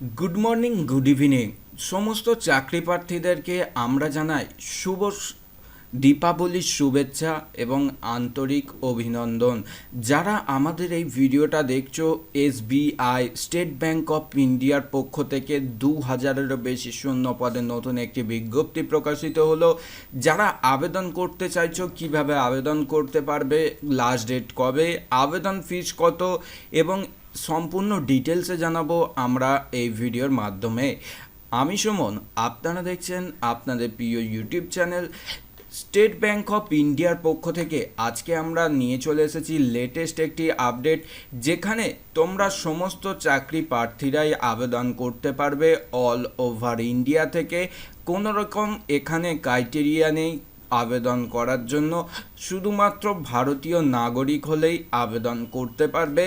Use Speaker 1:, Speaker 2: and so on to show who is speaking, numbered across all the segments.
Speaker 1: Good morning, good evening সমস্ত চাকরি প্রার্থীদেরকে আমরা জানাই শুভ দীপাবলির শুভেচ্ছা এবং আন্তরিক অভিনন্দন। যারা আমাদের এই ভিডিওটা দেখছো, এসবিআই স্টেট ব্যাংক অফ ইন্ডিয়ার পক্ষ থেকে 2000-এরও বেশি শূন্য পদে নতুন একটি বিজ্ঞপ্তি প্রকাশিত হলো। যারা আবেদন করতে চাইছো, কিভাবে আবেদন করতে পারবে, লাস্ট ডেট কবে, আবেদন ফিস কত এবং সম্পূর্ণ ডিটেলসে জানাবো আমরা এই ভিডিওর মাধ্যমে। আমি সুমন, আপনারা দেখছেন আপনাদের প্রিয় YouTube channel state bank of ইন্ডিয়ার পক্ষ থেকে। আজকে আমরা নিয়ে চলে এসেছি লেটেস্ট একটি আপডেট, যেখানে তোমরা সমস্ত চাকরি প্রার্থীরাই আবেদন করতে পারবে অল ওভার ইন্ডিয়া থেকে। কোনো রকম এখানে ক্রাইটেরিয়া নেই আবেদন করার জন্য, শুধুমাত্র ভারতীয় নাগরিক হলেই আবেদন করতে পারবে।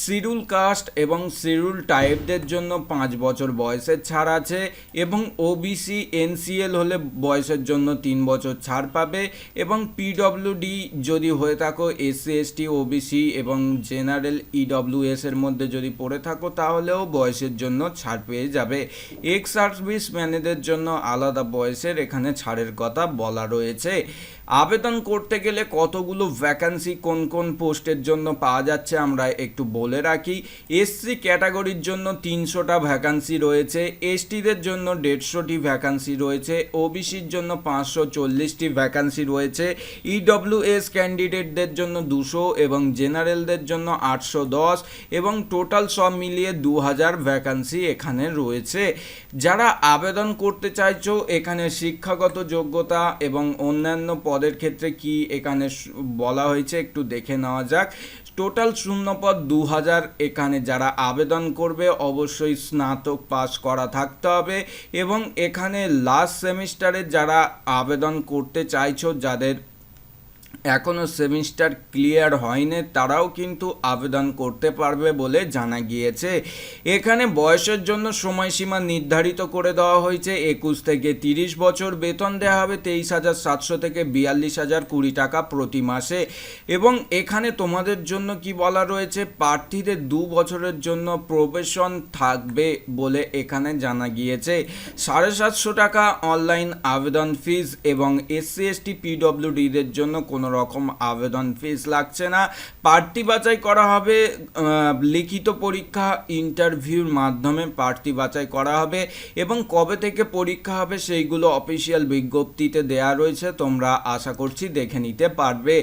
Speaker 1: শিডিউল কাস্ট এবং শিডিউল টাইপদের জন্য 5 বছর বয়সের ছাড় আছে এবং ওবিসি এনসিএল হলে বয়সের জন্য 3 বছর ছাড় পাবে এবং পিডব্লিউডি যদি হয়ে থাকো, এসসি এসটি ওবিসি এবং জেনারেল ইডব্লিউএস এর মধ্যে যদি পড়ে থাকো তাহলেও বয়সের জন্য ছাড় পেয়ে যাবে। এক্স সার্ভিস ম্যানেদের জন্য আলাদা বয়সের এখানে ছাড়ের কথা বলা রয়েছে। আবেদন করতে গেলে কতগুলো ভ্যাকান্সি কোন কোন পোস্টের জন্য পাওয়া যাচ্ছে আমরা একটু বলে রাখি। এসসি ক্যাটাগরির জন্য 300টা ভ্যাকান্সি রয়েছে, এসটিদের জন্য 150টি ভ্যাকান্সি রয়েছে, ওবিসির জন্য 540টি ভ্যাকান্সি রয়েছে, ইডব্লিউএস ক্যান্ডিডেটদের জন্য 200 এবং জেনারেলদের জন্য 810 এবং টোটাল সব মিলিয়ে 2000 ভ্যাকান্সি এখানে রয়েছে। যারা আবেদন করতে চাইছো, এখানে শিক্ষাগত যোগ্যতা এবং অন্যান্য পদের ক্ষেত্রে কি এখানে বলা হয়েছে একটু দেখে নেওয়া যাক। টোটাল শূন্যপদ 2000। এখানে যারা আবেদন করবে অবশ্যই স্নাতক পাস করা থাকতে হবে এবং এখানে লাস্ট সেমিস্টারে যারা আবেদন করতে চাইছো, যাদের এখনও সেমিস্টার ক্লিয়ার হয়নি, তারাও কিন্তু আবেদন করতে পারবে বলে জানা গিয়েছে। এখানে বয়সের জন্য সময়সীমা নির্ধারিত করে দেওয়া হয়েছে 21 থেকে 30 বছর। বেতন দেওয়া হবে 23,700 থেকে 42,020 টাকা প্রতি মাসে এবং এখানে তোমাদের জন্য কি বলা রয়েছে, প্রার্থীদের 2 বছরের জন্য প্রবেশন থাকবে বলে এখানে জানা গিয়েছে। 750 টাকা অনলাইন আবেদন ফিস এবং এসসি এসটি পিডব্লিউডিদের জন্য কোনো রকম আবেদন ফিস লাগছে না। প্রার্থী বাছাই করা হবে লিখিত পরীক্ষা, ইন্টারভিউর মাধ্যমে প্রার্থী বাছাই করা হবে এবং কবে থেকে পরীক্ষা হবে সেইগুলো অফিসিয়াল বিজ্ঞপ্তিতে দেয়া রয়েছে, তোমরা আশা করছি দেখে নিতে পারবে।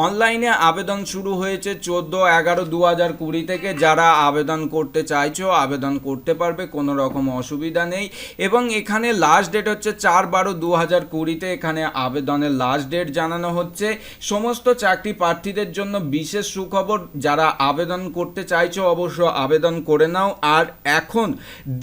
Speaker 1: অনলাইনে আবেদন শুরু হয়েছে 14/11/2020 থেকে। যারা আবেদন করতে চাইছো আবেদন করতে পারবে, কোনো রকম অসুবিধা নেই এবং এখানে লাস্ট ডেট হচ্ছে 4/12/2020 এখানে আবেদনের লাস্ট ডেট জানানো হচ্ছে। সমস্ত চাকরি প্রার্থীদের জন্য বিশেষ সুখবর, যারা আবেদন করতে চাইছো অবশ্য আবেদন করে নাও। আর এখন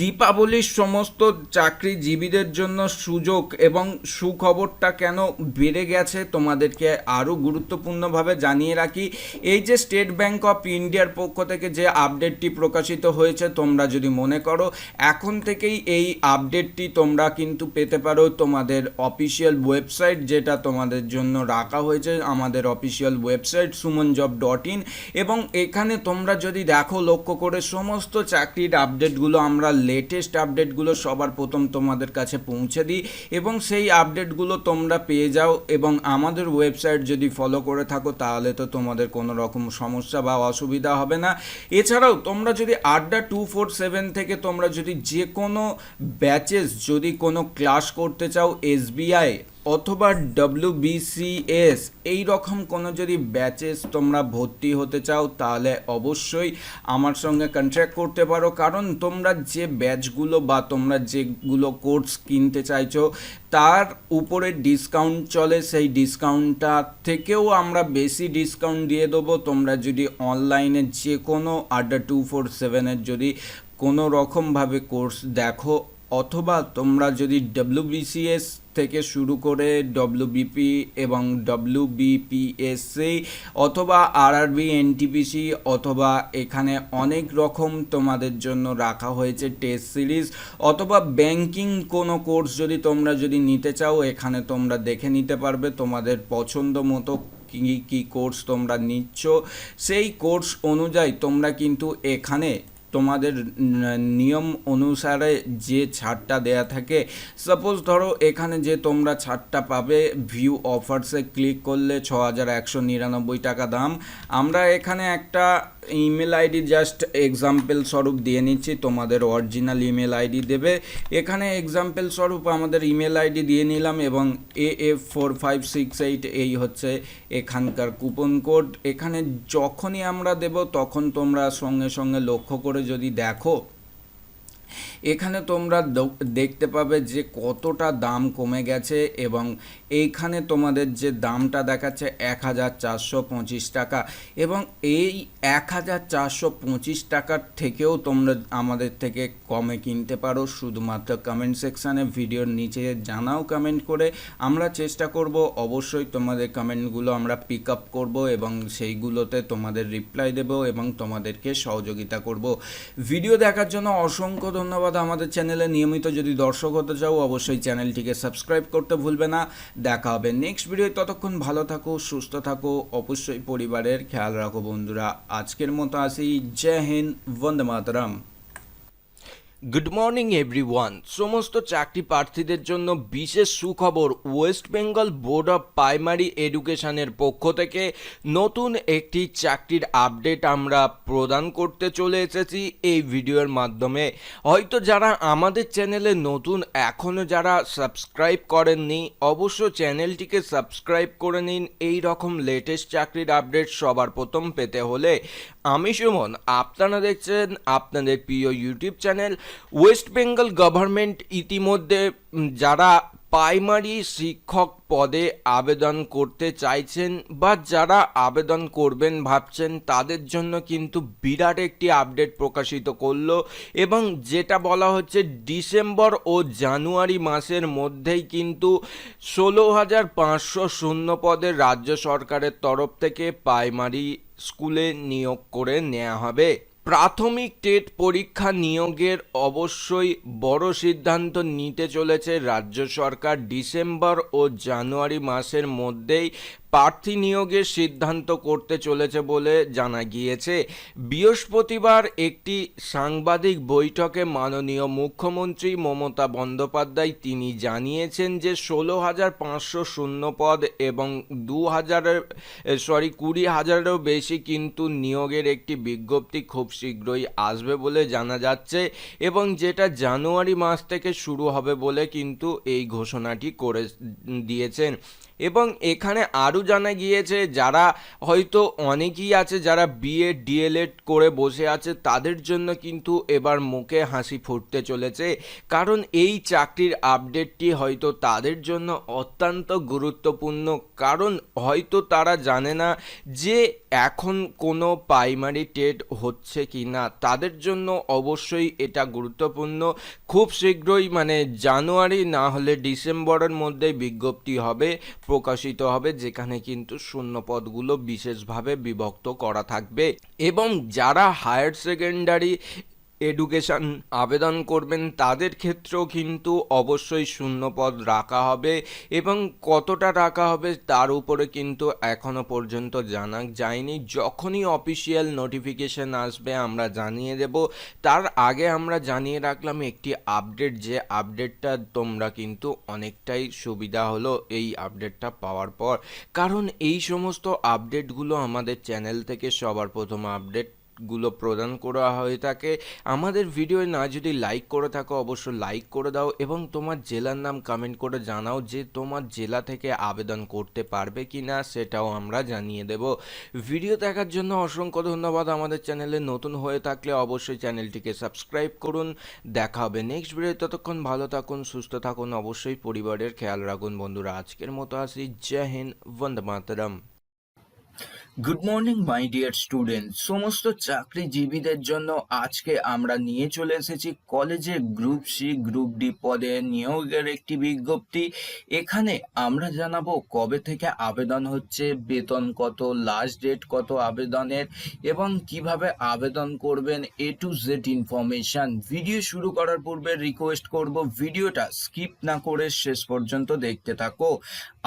Speaker 1: দীপাবলির সমস্ত চাকরিজীবীদের জন্য সুযোগ এবং সুখবরটা কেন বেড়ে গেছে তোমাদেরকে আরও গুরুত্বপূর্ণভাবে জানিয়ে রাখি। এই যে স্টেট ব্যাংক অফ ইন্ডিয়ার পক্ষ থেকে যে আপডেটটি প্রকাশিত হয়েছে, তোমরা যদি মনে করো এখন থেকেই এই আপডেটটি তোমরা কিন্তু পেতে পারো তোমাদের অফিসিয়াল ওয়েবসাইট, যেটা তোমাদের জন্য রাখা হয়েছে আমাদের অফিসিয়াল ওয়েবসাইট sumanjob.in। এবং এখানে তোমরা যদি দেখো লক্ষ্য করে, সমস্ত চাকরির আপডেটগুলো আমরা লেটেস্ট আপডেটগুলো সবার প্রথম তোমাদের কাছে পৌঁছে দিই এবং সেই আপডেটগুলো তোমরা পেয়ে যাও। এবং আমাদের ওয়েবসাইট যদি ফলো করে থাকো তাহলে তো তোমাদের কোনো রকম সমস্যা বা অসুবিধা হবে না। এছাড়াও তোমরা যদি আড্ডা 247 থেকে তোমরা যদি যে কোনো ব্যাচেস যদি কোনো ক্লাস করতে চাও, এসবিআই অথবা ডব্লিউবিসিএস এই রকম কোনো যদি ব্যাচেস তোমরা ভর্তি হতে চাও, তাহলে অবশ্যই আমার সঙ্গে কন্ট্যাক্ট করতে পারো। কারণ তোমরা যে ব্যাচগুলো বা তোমরা যেগুলো কোর্স কিনতে চাইছো তার উপরে ডিসকাউন্ট চলে, সেই ডিসকাউন্টটা থেকেও আমরা বেশি ডিসকাউন্ট দিয়ে দেবো তোমরা যদি অনলাইনে যে কোনো আড্ডা 247-এর যদি কোনো রকমভাবে কোর্স দেখো, অথবা তোমরা যদি ডব্লিউবিসিএস থেকে শুরু করে ডব্লিউবিপি এবং ডব্লিউবিপিএসসি অথবা আরআরবি এনটিপিসি অথবা এখানে অনেক রকম তোমাদের জন্য রাখা হয়েছে টেস্ট সিরিজ, অথবা ব্যাংকিং কোনো কোর্স যদি তোমরা যদি নিতে চাও, এখানে তোমরা দেখে নিতে পারবে তোমাদের পছন্দ মতো কী কোর্স তোমরা নিচ্ছ। সেই কোর্স অনুযায়ী তোমরা কিন্তু এখানে তোমাদের নিয়ম অনুসারে যে ছাড়টা দেয়া থাকে, সাপোজ ধরো এখানে যে তোমরা ছাড়টা পাবে ভিউ অফার্সে ক্লিক করলে 6,199 টাকা দাম। আমরা এখানে একটা ইমেল আইডি জাস্ট এক্সাম্পল স্বরূপ দিয়ে নিচ্ছি, তোমাদের অরিজিনাল ইমেল আইডি দেবে। এখানে এক্সাম্পল স্বরূপ আমাদের ইমেল আইডি দিয়ে নিলাম এবং AF4568 এই হচ্ছে এখানকার কুপন কোড। এখানে যখনই আমরা দেব তখন তোমরা সঙ্গে সঙ্গে লক্ষ্য করে যদি দেখো, এখানে তোমরা দেখতে পাবে যে কতটা দাম কমে গেছে এবং এইখানে তোমাদের যে দামটা দেখাচ্ছে 1,425 টাকা, এবং এই 1,425 টাকার থেকেও তোমরা আমাদের থেকে কমে কিনতে পারো। শুধুমাত্র কমেন্ট সেকশানে ভিডিওর নিচে জানাও কমেন্ট করে, আমরা চেষ্টা করব অবশ্যই তোমাদের কমেন্টগুলো আমরা পিক আপ করবো এবং সেইগুলোতে তোমাদের রিপ্লাই দেব এবং তোমাদেরকে সহযোগিতা করব। ভিডিও দেখার জন্য অসংখ্য ধন্যবাদ। আমাদের চ্যানেলে নিয়মিত যদি দর্শক হতে চাও অবশ্যই চ্যানেলটিকে সাবস্ক্রাইব করতে ভুলবে না। দেখা হবে নেক্সট ভিডিও, ততক্ষণ ভালো থাকো, সুস্থ থাকো, অবশ্যই পরিবারের খেয়াল রাখো বন্ধুরা। আজকের মতো আসি, জয় হিন্দ, বন্দে মাতরম। Good morning everyone. সমস্ত চাকরি প্রার্থীদের জন্য বিশেষ সুখবর, West Bengal board of primary এডুকেশনের পক্ষ থেকে নতুন একটি চাকরির আপডেট আমরা প্রদান করতে চলে এসেছি এই ভিডিওর মাধ্যমে। হয়তো যারা আমাদের চ্যানেলে নতুন, এখনও যারা সাবস্ক্রাইব করেননি, অবশ্য চ্যানেলটিকে সাবস্ক্রাইব করে নিন এই রকম লেটেস্ট চাকরির আপডেট সবার প্রথম পেতে হলে। আমি সুমন, আপনারা দেখছেন আপনাদের প্রিয় YouTube channel West Bengal government. ইতিমধ্যে যারা প্রাইমারি শিক্ষক পদে আবেদন করতে চাইছেন বা যারা আবেদন করবেন ভাবছেন, তাদের জন্য কিন্তু বিরাট একটি আপডেট প্রকাশিত করলো এবং যেটা বলা হচ্ছে ডিসেম্বর ও জানুয়ারি মাসের মধ্যেই কিন্তু 16,500 শূন্য পদের রাজ্য সরকারের তরফ থেকে প্রাইমারি স্কুলে নিয়োগ করে নেওয়া হবে। প্রাথমিক টেট পরীক্ষা নিয়োগের অবশ্যই বড় সিদ্ধান্ত নিতে চলেছে রাজ্য সরকার। ডিসেম্বর ও জানুয়ারি মাসের মধ্যেই প্রার্থী নিয়োগের সিদ্ধান্ত করতে চলেছে বলে জানা গিয়েছে। বৃহস্পতিবার একটি সাংবাদিক বৈঠকে মাননীয় মুখ্যমন্ত্রী মমতা বন্দ্যোপাধ্যায় তিনি জানিয়েছেন যে 16,500 শূন্য পদ এবং 20,000-20,000-এরও বেশি কিন্তু নিয়োগের একটি বিজ্ঞপ্তি খুব শীঘ্রই আসবে বলে জানা যাচ্ছে এবং যেটা জানুয়ারি মাস থেকে শুরু হবে বলে কিন্তু এই ঘোষণাটি করে দিয়েছেন। এবং এখানে আরও জানা গিয়েছে যারা হয়তো অনেকেই আছে যারা বিএড ডিএলএড করে বসে আছে, তাদের জন্য কিন্তু এবার মুখে হাসি ফুটতে চলেছে, কারণ এই চাকরির আপডেটটি হয়তো তাদের জন্য অত্যন্ত গুরুত্বপূর্ণ। কারণ হয়তো তারা জানে না যে এখন কোনো প্রাইমারি টেট হচ্ছে কি না, তাদের জন্য অবশ্যই এটা গুরুত্বপূর্ণ। খুব শীঘ্রই মানে জানুয়ারি না হলে ডিসেম্বরের মধ্যে বিজ্ঞপ্তি হবে, প্রকাশিত হবে, যেখানে কিন্তু শূন্য পদগুলো বিশেষভাবে বিভক্ত করা থাকবে। এবং যারা হায়ার সেকেন্ডারি এডুকেশন আবেদন করবেন তাদের ক্ষেত্রেও কিন্তু অবশ্যই শূন্য পদ রাখা হবে এবং কতটা রাখা হবে তার উপরে কিন্তু এখনো পর্যন্ত জানা যায়নি। যখনই অফিসিয়াল নোটিফিকেশন আসবে আমরা জানিয়ে দেব। তার আগে আমরা জানিয়ে রাখলাম একটি আপডেট, যে আপডেটটা তোমরা কিন্তু অনেকটাই সুবিধা হলো এই আপডেটটা পাওয়ার পর, কারণ এই সমস্ত আপডেটগুলো আমাদের চ্যানেল থেকে সবার প্রথম আপডেট গুলো প্রদান করা হয়ে থাকে। আমাদের ভিডিও না যদি লাইক করে থাকো অবশ্যই লাইক করে দাও এবং তোমার জেলার নাম কমেন্ট করে জানাও যে তোমার জেলা থেকে আবেদন করতে পারবে কি না, সেটাও আমরা জানিয়ে দেব। ভিডিও দেখার জন্য অসংখ্য ধন্যবাদ। আমাদের চ্যানেলে নতুন হয়ে থাকলে অবশ্যই চ্যানেলটিকে সাবস্ক্রাইব করুন। দেখা হবে নেক্সট ভিডিও, ততক্ষণ ভালো থাকুন, সুস্থ থাকুন, অবশ্যই পরিবারের খেয়াল রাখুন বন্ধুরা। আজকের মতো আসি, জয় হিন্দ, বন্দে মাতরম। Good morning my dear student. সমস্ত চাকরিজীবীদের জন্য আজকে আমরা নিয়ে চলে এসেছি কলেজে গ্রুপ সি গ্রুপ ডি পদে নিয়োগের একটি বিজ্ঞপ্তি। এখানে আমরা জানাবো কবে থেকে আবেদন হচ্ছে, বেতন কত, লাস্ট ডেট কত আবেদনের এবং কিভাবে আবেদন করবেন, A to Z information. Video শুরু করার পূর্বে রিকোয়েস্ট করব ভিডিওটা স্কিপ না করে শেষ পর্যন্ত দেখতে থাকো।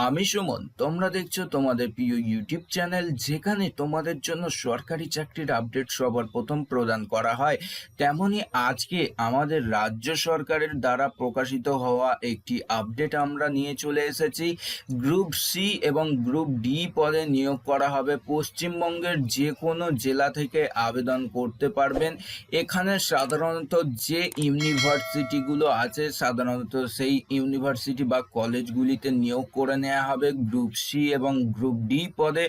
Speaker 1: আমি সুমন, তোমরা দেখছো তোমাদের প্রিয় ইউটিউব চ্যানেল, যে যেখানে তোমাদের জন্য সরকারি চাকরির আপডেট সবার প্রথম প্রদান করা হয়, তেমনি আজকে আমাদের রাজ্য সরকারের দ্বারা প্রকাশিত হওয়া একটি আপডেট আমরা নিয়ে চলে এসেছি। গ্রুপ সি এবং গ্রুপ ডি পদে নিয়োগ করা হবে। পশ্চিমবঙ্গের যে কোনো জেলা থেকে আবেদন করতে পারবেন। এখানে সাধারণত যে ইউনিভার্সিটিগুলো আছে, সাধারণত সেই ইউনিভার্সিটি বা কলেজগুলিতে নিয়োগ করে নেওয়া হবে গ্রুপ সি এবং গ্রুপ ডি পদে।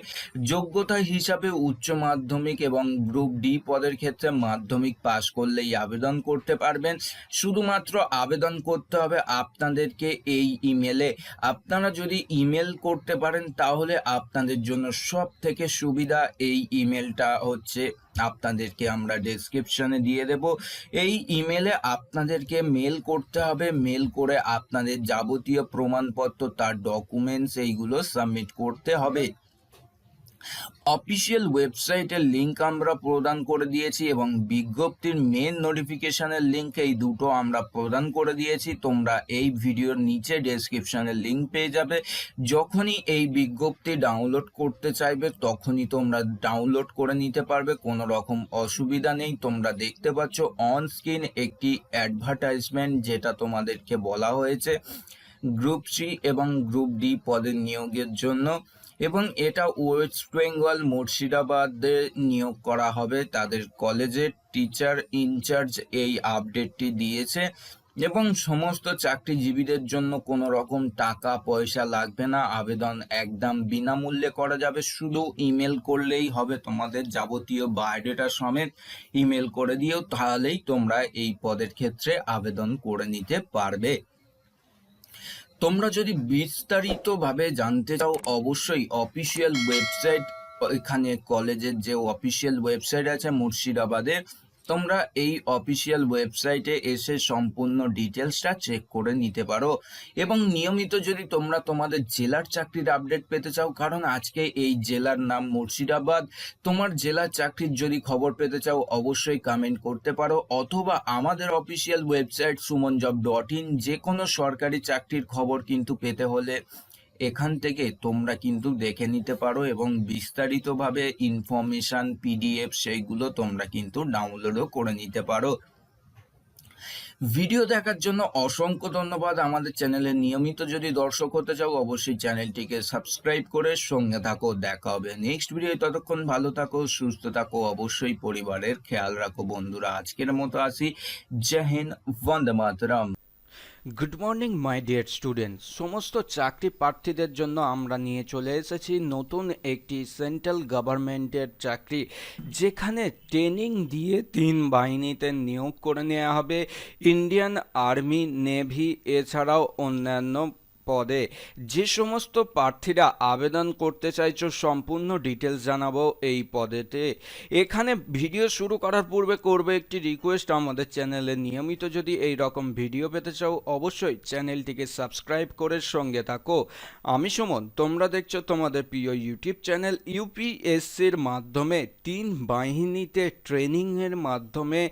Speaker 1: যোগ্যতা হিসাবে উচ্চ মাধ্যমিক এবং গ্রুপ ডি পদের ক্ষেত্রে মাধ্যমিক পাশ করলেই আবেদন করতে পারবেন। শুধুমাত্র আবেদন করতে হবে আপনাদেরকে এই ইমেলে। আপনারা যদি ইমেল করতে পারেন তাহলে আপনাদের জন্য সব থেকে সুবিধা। এই ইমেলটা হচ্ছে আপনাদেরকে আমরা ডেসক্রিপশনে দিয়ে দেব। এই ইমেলে আপনাদেরকে মেল করতে হবে। মেল করে আপনাদের যাবতীয় প্রমাণপত্র, তার ডকুমেন্টস এইগুলো সাবমিট করতে হবে। অফিসিয়াল ওয়েবসাইটের লিঙ্ক আমরা প্রদান করে দিয়েছি এবং বিজ্ঞপ্তির মেন নোটিফিকেশনের লিঙ্ক, এই দুটো আমরা প্রদান করে দিয়েছি। তোমরা এই ভিডিওর নিচে ডেসক্রিপশনের লিঙ্ক পেয়ে যাবে। যখনই এই বিজ্ঞপ্তি ডাউনলোড করতে চাইবে তখনই তোমরা ডাউনলোড করে নিতে পারবে, কোনো রকম অসুবিধা নেই। তোমরা দেখতে পাচ্ছ অন স্ক্রিন একটি অ্যাডভার্টাইজমেন্ট, যেটা তোমাদেরকে বলা হয়েছে গ্রুপ সি এবং গ্রুপ ডি পদের নিয়োগের জন্য, এবং এটা ওয়েস্ট বেঙ্গল মুর্শিদাবাদে নিয়োগ করা হবে। তাদের কলেজের টিচার ইনচার্জ এই আপডেটটি দিয়েছে এবং সমস্ত চাকরিজীবীদের জন্য কোনো রকম টাকা পয়সা লাগবে না। আবেদন একদম বিনামূল্যে করা যাবে। শুধু ইমেল করলেই হবে, তোমাদের যাবতীয় বায়োডাটা সমেত ইমেল করে দিও, তাহলেই তোমরা এই পদের ক্ষেত্রে আবেদন করে নিতে পারবে। তোমরা যদি বিস্তারিতভাবে জানতে চাও অবশ্যই অফিসিয়াল ওয়েবসাইট, এখানে কলেজের যে অফিসিয়াল ওয়েবসাইট আছে মুর্শিদাবাদের, তোমরা এই অফিসিয়াল ওয়েবসাইটে এসে সম্পূর্ণ ডিটেলসটা চেক করে নিতে পারো। এবং নিয়মিত যদি তোমরা তোমাদের জেলার চাকরির আপডেট পেতে চাও, কারণ আজকে এই জেলার নাম মুর্শিদাবাদ, তোমার জেলার চাকরির যদি খবর পেতে চাও অবশ্যই কমেন্ট করতে পারো, অথবা আমাদের অফিসিয়াল ওয়েবসাইট sumonjob.in, যে কোনো সরকারি চাকরির খবর কিন্তু পেতে হলে এখান থেকে তোমরা কিন্তু দেখে নিতে পারো এবং বিস্তারিতভাবে ইনফরমেশন পিডিএফ সেইগুলো তোমরা কিন্তু ডাউনলোডও করে নিতে পারো। ভিডিও দেখার জন্য অসংখ্য ধন্যবাদ। আমাদের চ্যানেলে নিয়মিত যদি দর্শক হতে চাও অবশ্যই চ্যানেলটিকে সাবস্ক্রাইব করে সঙ্গে থাকো। দেখা হবে নেক্সট ভিডিও। ততক্ষণ ভালো থাকো, সুস্থ থাকো, অবশ্যই পরিবারের খেয়াল রাখো বন্ধুরা। আজকের মতো আসি। জয় হিন্দ, বন্দে মাতরম।
Speaker 2: Good morning my dear students. সমস্ত চাকরি প্রার্থীদের জন্য আমরা নিয়ে চলে এসেছি নতুন একটি সেন্ট্রাল গভর্নমেন্টের চাকরি, যেখানে ট্রেনিং দিয়ে 3 বাহিনীতে নিয়োগ করে নেওয়া হবে। ইন্ডিয়ান আর্মি, নেভি এছাড়াও অন্যান্য পদে। যে সমস্ত প্রার্থীরা আবেদন করতে চাইছো সম্পূর্ণ ডিটেলস জানাবো এই পদেতে। এখানে ভিডিও শুরু করার পূর্বে করবে একটি রিকোয়েস্ট, আমাদের চ্যানেলে নিয়মিত যদি এই রকম ভিডিও পেতে চাও অবশ্যই চ্যানেলটিকে সাবস্ক্রাইব করে সঙ্গে থাকো। আমি সুমন, তোমরা দেখছো তোমাদের প্রিয় ইউটিউব চ্যানেল। ইউপিএসসির মাধ্যমে 3 বাহিনীতে ট্রেনিংয়ের মাধ্যমে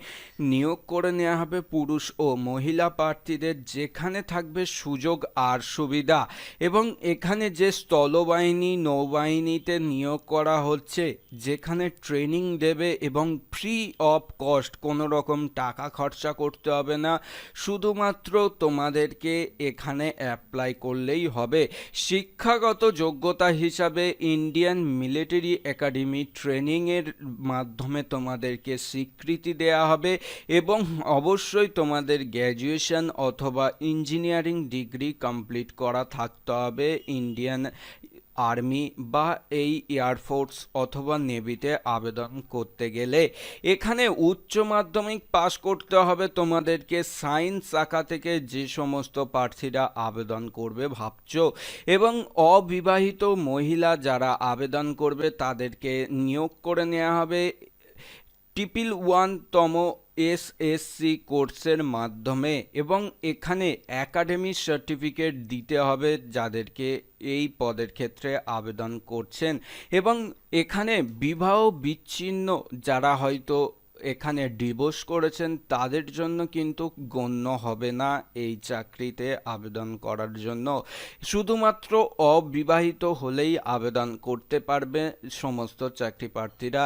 Speaker 2: নিয়োগ করে নেওয়া হবে পুরুষ ও মহিলা প্রার্থীদের, যেখানে থাকবে সুযোগ আর সুবিধা। এবং এখানে যে স্থলবাহিনী, নৌবাহিনীতে নিয়োগ করা হচ্ছে, যেখানে ট্রেনিং দেবে এবং ফ্রি অফ কস্ট, কোনো রকম টাকা খরচা করতে হবে না, শুধুমাত্র তোমাদেরকে এখানে অ্যাপ্লাই করলেই হবে। শিক্ষাগত যোগ্যতা হিসাবে ইন্ডিয়ান মিলিটারি একাডেমি ট্রেনিংয়ের মাধ্যমে তোমাদেরকে স্বীকৃতি দেওয়া হবে এবং অবশ্যই তোমাদের গ্র্যাজুয়েশন অথবা ইঞ্জিনিয়ারিং ডিগ্রি কমপ্লিট করা থাকতে হবে ইন্ডিয়ান আর্মি বা এই এয়ারফোর্স অথবা নেভিতে আবেদন করতে গেলে। এখানে উচ্চ মাধ্যমিক পাস করতে হবে তোমাদেরকে সায়েন্স শাখা থেকে, যে সমস্ত প্রার্থীরা আবেদন করবে ভাবছো। এবং অবিবাহিত মহিলা যারা আবেদন করবে তাদেরকে নিয়োগ করে নেওয়া হবে 111তম এসএসসি কোর্সের মাধ্যমে। এবং এখানে একাডেমিক সার্টিফিকেট দিতে হবে যাদেরকে এই পদের ক্ষেত্রে আবেদন করছেন। এবং এখানে বিবাহ বিচ্ছিন্ন যারা হয়তো এখানে ডিভোর্স করেছেন তাদের জন্য কিন্তু গণ্য হবে না এই চাকরিতে আবেদন করার জন্য। শুধুমাত্র অবিবাহিত হলেই আবেদন করতে পারবে সমস্ত চাকরি প্রার্থীরা।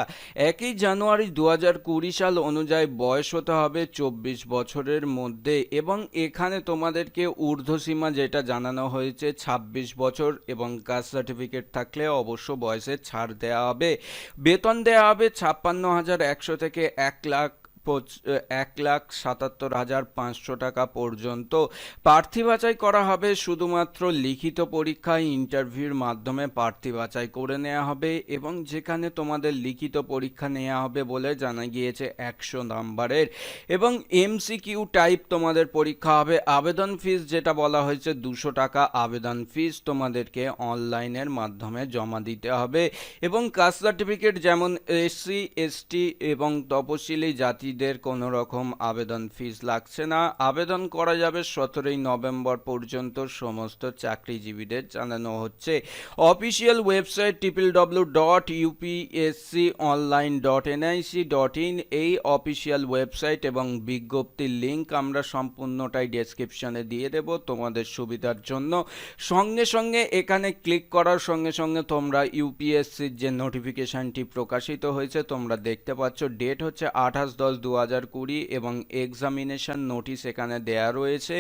Speaker 2: 1 জানুয়ারি 2020 সাল অনুযায়ী বয়স হতে হবে 24 বছরের মধ্যে, এবং এখানে তোমাদেরকে ঊর্ধ্বসীমা যেটা জানানো হয়েছে 26 বছর, এবং কাস্ট সার্টিফিকেট থাকলে অবশ্য বয়সে ছাড় দেওয়া হবে। বেতন দেওয়া হবে 56,100 থেকে 1,77,500 টাকা পর্যন্ত। প্রার্থী বাছাই করা হবে শুধুমাত্র লিখিত পরীক্ষায়, ইন্টারভিউর মাধ্যমে প্রার্থী বাছাই করে নেওয়া হবে, এবং যেখানে তোমাদের লিখিত পরীক্ষা নেওয়া হবে বলে জানা গিয়েছে 100 নাম্বারের, এবং এমসিকিউ টাইপ তোমাদের পরীক্ষা হবে। আবেদন ফিস যেটা বলা হয়েছে 200 টাকা আবেদন ফিস তোমাদেরকে অনলাইনের মাধ্যমে জমা দিতে হবে, এবং কাস্ট সার্টিফিকেট যেমন এসসি এসটি এবং তপশিলি জাতিদের কোনো রকম আবেদন ফিস লাগছে না। আবেদন করা যাবে 17 নভেম্বর পর্যন্ত সমস্ত চাকরিজীবীদের জানানো হচ্ছে। অফিসিয়াল ওয়েবসাইট www.upsconline.nic.in, এই অফিসিয়াল ওয়েবসাইট এবং বিজ্ঞপ্তির লিঙ্ক আমরা সম্পূর্ণটাই ডেসক্রিপশনে দিয়ে দেব তোমাদের সুবিধার জন্য। সঙ্গে সঙ্গে এখানে ক্লিক করার সঙ্গে সঙ্গে তোমরা ইউপিএসসির যে নোটিফিকেশনটি প্রকাশিত হয়েছে তোমরা দেখতে পাচ্ছ। ডেট হচ্ছে 28/10/2020 এবং এক্সামিনেশন নোটিশ এখানে দেয়া রয়েছে।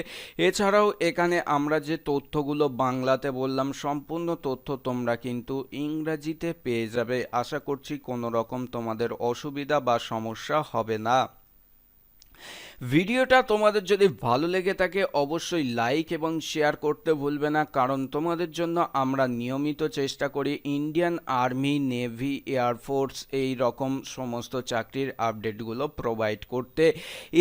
Speaker 2: এছাড়াও এখানে আমরা যে তথ্যগুলো বাংলাতে বললাম সম্পূর্ণ তথ্য তোমরা কিন্তু ইংরাজিতে পেয়ে যাবে। আশা করছি কোনো রকম তোমাদের অসুবিধা বা সমস্যা হবে না। ভিডিওটা তোমাদের যদি ভালো লেগে থাকে অবশ্যই লাইক এবং শেয়ার করতে ভুলবে না, কারণ তোমাদের জন্য আমরা নিয়মিত চেষ্টা করি ইন্ডিয়ান আর্মি, নেভি, এয়ারফোর্স এই রকম সমস্ত চাকরির আপডেটগুলো প্রোভাইড করতে।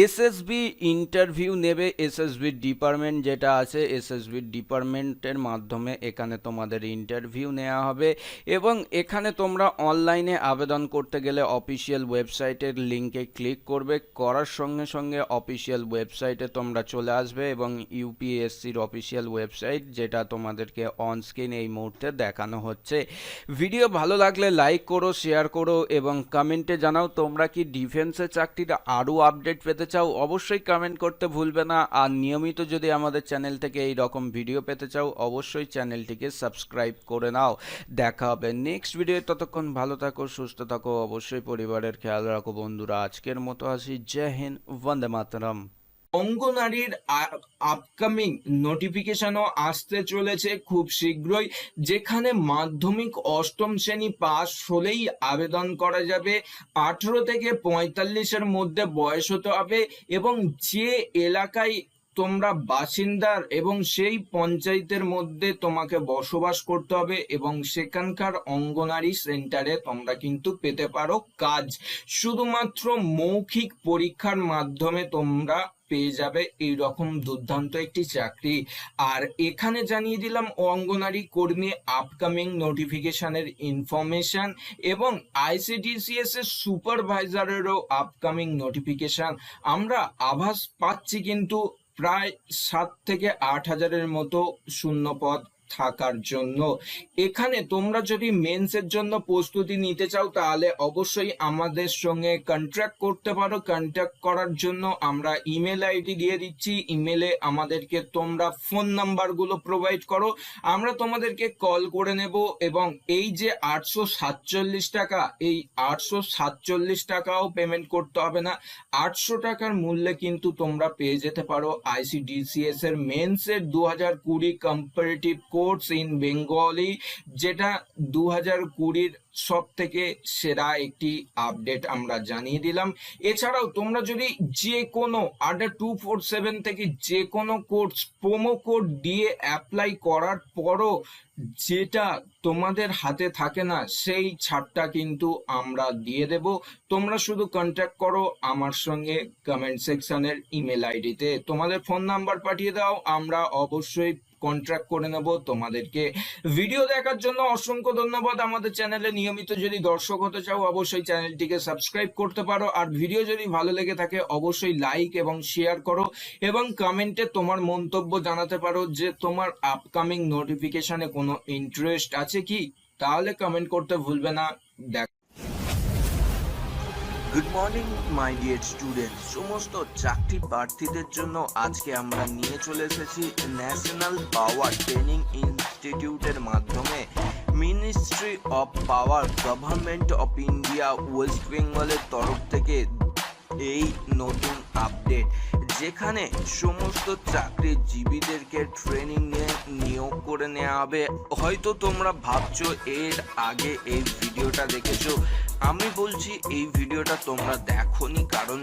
Speaker 2: এসএসবি ইন্টারভিউ নেবে, এসএসবি ডিপার্টমেন্ট যেটা আছে এসএসবি ডিপার্টমেন্টের মাধ্যমে এখানে তোমাদের ইন্টারভিউ নেওয়া হবে, এবং এখানে তোমরা অনলাইনে আবেদন করতে গেলে অফিসিয়াল ওয়েবসাইটের লিঙ্কে ক্লিক করবে। করার সঙ্গে সঙ্গে অফিসিয়াল ওয়েবসাইটে তোমরা চলে আসবে, এবং ইউপিএসসির অফিসিয়াল ওয়েবসাইট যেটা তোমাদেরকে অন স্ক্রিন এই মুহূর্তে দেখানো হচ্ছে। ভিডিও ভালো লাগলে লাইক করো, শেয়ার করো এবং কমেন্টে জানাও তোমরা কি ডিফেন্সের চাকরির আরও আপডেট পেতে চাও। অবশ্যই কমেন্ট করতে ভুলবে না। আর নিয়মিত যদি আমাদের চ্যানেল থেকে এই রকম ভিডিও পেতে চাও অবশ্যই চ্যানেলটিকে সাবস্ক্রাইব করে নাও। দেখা হবে নেক্সট ভিডিও। ততক্ষণ ভালো থাকো, সুস্থ থাকো, অবশ্যই পরিবারের খেয়াল রাখো বন্ধুরা। আজকের মতো আসি। জয় হিন্দ, বন্দে মাতরম।
Speaker 1: অঙ্গনারীর আপকামিং নোটিফিকেশনও আসতে চলেছে খুব শীঘ্রই, যেখানে মাধ্যমিক অষ্টম শ্রেণী পাস হলেই আবেদন করা যাবে। 18 থেকে 45-এর মধ্যে বয়স হতে হবে, এবং যে এলাকায় তোমরা বাসিন্দার এবং সেই পঞ্চায়েতের মধ্যে তোমাকে বসবাস করতে হবে, এবং সেখানকার অঙ্গনারী সেন্টারে তোমরা কিন্তু পেতে পারো কাজ। শুধুমাত্র মৌখিক পরীক্ষার মাধ্যমে তোমরা পেয়ে যাবে এই রকম দুর্দান্ত একটি চাকরি। আর এখানে জানিয়ে দিলাম অঙ্গনারী কর্মী আপকামিং নোটিফিকেশনের ইনফরমেশন, এবং আইসিডিসিএস এর সুপারভাইজারেরও আপকামিং নোটিফিকেশন। আমরা আভাস পাচ্ছি কিন্তু প্রায় 7 থেকে 8 হাজারের মতো শূন্য পদ থাকার জন্য। এখানে তোমরা যদি মেন্সের জন্য প্রস্তুতি নিতে চাও তাহলে অবশ্যই আমাদের সঙ্গে কন্ট্যাক্ট করতে পারো। কন্ট্যাক্ট করার জন্য আমরা ইমেল আইডি দিয়ে দিচ্ছি। ইমেলে আমাদেরকে তোমরা ফোন নাম্বারগুলো প্রোভাইড করো, আমরা তোমাদেরকে কল করে নেব। এবং এই যে 847 টাকা, এই 847 টাকাও পেমেন্ট করতে হবে না। 800 টাকার মূল্যে কিন্তু তোমরা পেয়ে যেতে পারো আইসিডিসিএস এর মেন্সের 2020 কম্পারেটিভ কোর্স ইন বেঙ্গলি, যেটা 2020-র সব থেকে সেরা একটি আপডেট আমরা জানিয়ে দিলাম। এছাড়াও তোমরা যদি যে কোনো আন্ডার 247 থেকে যে কোনো কোর্স প্রোমো কোড দিয়ে অ্যাপ্লাই করার পরও যেটা তোমাদের হাতে থাকে না, সেই ছাড়টা কিন্তু আমরা দিয়ে দেব। তোমরা শুধু কন্ট্যাক্ট করো আমার সঙ্গে কমেন্ট সেকশনের ইমেল আইডিতে, তোমাদের ফোন নাম্বার পাঠিয়ে দাও, আমরা অবশ্যই কন্ট্রাক্ট করে নেব তোমাদেরকে। ভিডিও দেখার জন্য অসংখ্য ধন্যবাদ। আমাদের চ্যানেলে নিয়মিত যদি দর্শক হতে চাও অবশ্যই চ্যানেলটিকে সাবস্ক্রাইব করতে পারো। আর ভিডিও যদি ভালো লেগে থাকে অবশ্যই লাইক এবং শেয়ার করো, এবং কমেন্টে তোমার মন্তব্য জানাতে পারো যে তোমার আপকামিং নোটিফিকেশনে কোনো ইন্টারেস্ট আছে কি, তাহলে কমেন্ট করতে ভুলবে না।
Speaker 2: Good morning my dear student, সমস্ত চাকরি প্রার্থীদের জন্য আজকে আমরা নিয়ে চলে এসেছি ন্যাশনাল পাওয়ার ট্রেনিং ইনস্টিটিউটের মাধ্যমে ministry of power government of India West বেঙ্গলের তরফ থেকে এই নতুন আপডেট, যেখানে সমস্ত চাকরিজীবীদেরকে ট্রেনিং নিয়ে নিয়োগ করে নেওয়া হবে। হয়তো তোমরা ভাবছো এর আগে এই ভিডিওটা দেখেছো, আমি বলছি এই ভিডিওটা তোমরা দেখোনি, কারণ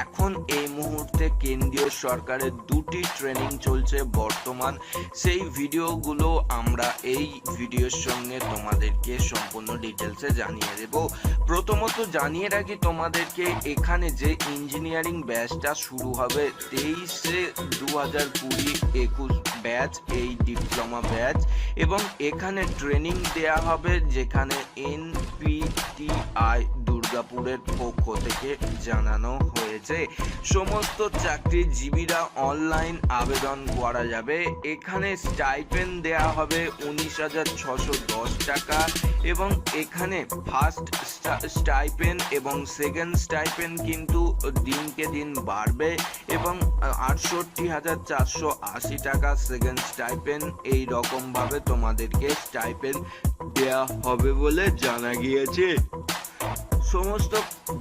Speaker 2: এখন এই মুহূর্তে কেন্দ্রীয় সরকারের দুটি ট্রেনিং চলছে বর্তমান। সেই ভিডিওগুলো আমরা এই ভিডিওর সঙ্গে তোমাদেরকে সম্পূর্ণ ডিটেলসে জানিয়ে দেব। প্রথমত জানিয়ে রাখি তোমাদেরকে, এখানে যে ইঞ্জিনিয়ারিং ব্যাচটা শুরু হবে 23/2020-21 ব্যাচ, এই ডিপ্লোমা ব্যাচ, এবং এখানে ট্রেনিং দেয়া হবে যেখানে NPTI দুর্গাপুরের পক্ষ থেকে জানানো হয়েছে। সমস্ত চাকরিজীবীরা অনলাইন আবেদন করা যাবে। এখানে স্টাইপেন্ড দেয়া হবে 19,610 টাকা, এবং এখানে ফার্স্ট স্টাইপেন্ড এবং সেকেন্ড স্টাইপেন্ড কিন্তু দিনকে দিন বাড়বে, এবং 68,480 টাকা সেকেন্ড স্টাইপেন্ড। এই রকম ভাবে তোমাদেরকে স্টাইপেন্ড দেয়া হবে বলে জানা গিয়েছে। সমস্ত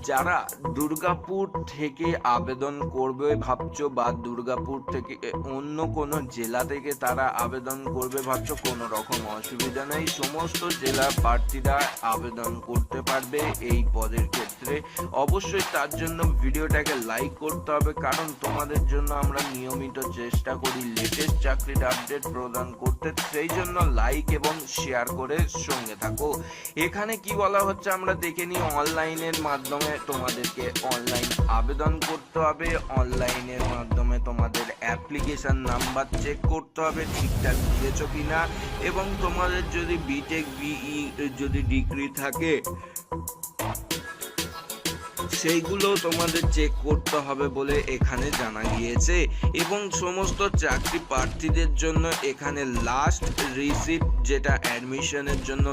Speaker 2: যারা দুর্গাপুর থেকে আবেদন করবে ভাবছো, বা দুর্গাপুর থেকে অন্য কোনো জেলা থেকে তারা আবেদন করবে ভাবছো, কোনো রকম অসুবিধা নেই। সমস্ত জেলার প্রার্থীরা আবেদন করতে পারবে এই পদের ক্ষেত্রে। অবশ্যই তার জন্য ভিডিওটাকে লাইক করতে হবে, কারণ তোমাদের জন্য আমরা নিয়মিত চেষ্টা করি লেটেস্ট চাকরির আপডেট প্রদান করতে। সেই জন্য লাইক এবং শেয়ার করে সঙ্গে থাকো। এখানে কি বলা হচ্ছে আমরা দেখে নিই। অনলাইনের মাধ্যমে তোমাদেরকে অনলাইন আবেদন করতে হবে। অনলাইনের মাধ্যমে তোমাদের অ্যাপ্লিকেশন নাম্বার চেক করতে হবে ঠিকঠাক দিয়েছো কিনা, এবং তোমাদের যদি বিটেক বিই যদি ডিগ্রি থাকে সেইগুলো তোমাদের চেক করতে হবে বলে এখানে জানা গিয়েছে। এবং সমস্ত চাকরি প্রার্থীদের জন্য এখানে লাস্ট রিসিপ্ট, যেটা অ্যাডমিশনের জন্য